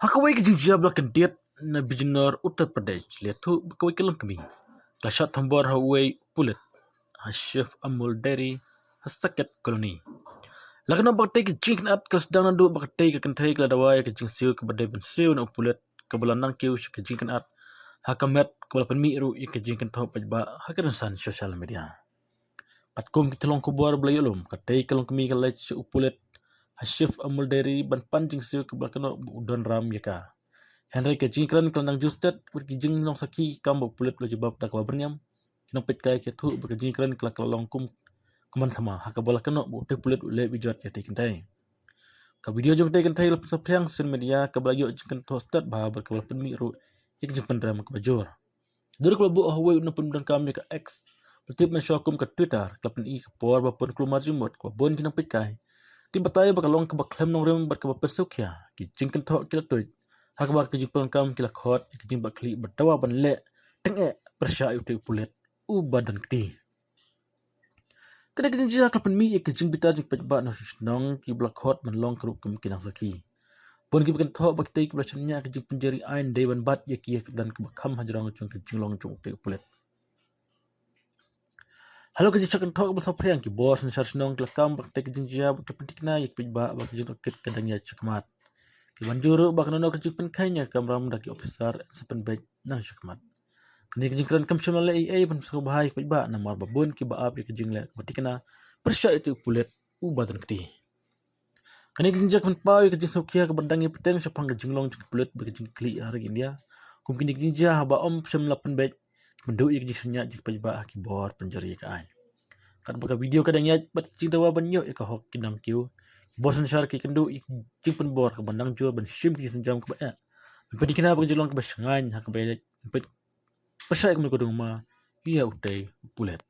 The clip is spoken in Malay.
Hakaway kajinjia bla kandiat na Bijnor Uttar Pradesh liatu bakaway kalang kami. Lashat hambor haway pulit. Hashif Amul Dairy hasakat koloni. Lagna bakte ke jing at kasdang nandu bakte ke kantai ke dawai ke jing siu ke badai ben siu na pulit ke bulan kiu ke jing at hakamet ke bulan penmi ru ke jing kan top ba hakaran san sosial media. Patkum ke telong kubuar belayolum katai kalong kami ke lech upulit Hashif Amul Dairy ban panjing siu ke bulan keno udon ram yaka. Henry ke jing kran kelandang justet pergi jing nong saki kambo pulit lo jebab dak wabernyam. Kinong pet kai ke tu berke jing kran kelong kum kuman sama haka bola keno bu te pulit ule bijot ya tekin tai. Ka video jong tekin tai lepas sapriang sun media ka belayo jengkan tostat bah berkebal penmi ru ik jeng pendram ke bajor. Dur kalau bu ahwe una pendan kami ke X Petip mensyokum ke Twitter kelapan i ke por bapun kelumar jumut ko bon kinong pet kai. Tim batai bakalong ke baklem nong rem berkebal persukya ki jengkan tok kila tuit. Haka bak ke jeng kam kila khot ke jeng bakli berdawa ban le tenge persya ute pulit u badan kti. Kada kita jia kelapan mi ke jeng bita jeng pejba na susnong ki blak hot menlong keruk kem kinang saki. Pun ki bekan thok bak tei ke belasannya ke jeng penjari ain dewan bat ye ki dan ke bakam hajrang cung ke jeng long cung te pulit. Halo ke jeng thok basa priang ki bos na susnong kelakam bak tei ke jeng jia bak pentikna ye pejba bak jeng ket kadangnya cekmat. Ki banjuru bak nono ke jeng penkainya kamram daki officer sepen bet nang cekmat. Kini kejingkran kamsyam lalai ban pesau bahai pejba na mar babun ki baap ke jing le batikna persya itu pulit u badan keti. Kini kejingjak man pau ke jing saukia ke bandang peteng sepang ke jinglong ke pulit ke jing kli hari India. Kum kini kejingjak haba om syam lapan bet mendu ke jing sunya jing pejba ki bor penjari ke ai. Kat baka video kadang ya bat jing tawa banyo ke hok kinam kiu. Bos nsyar ki kendu jing pen bor ke bandang jua ban sim ki senjam ke ba. Batikna ke jinglong ke basangan hak bet persya kemen kodong ma ia utai pulet.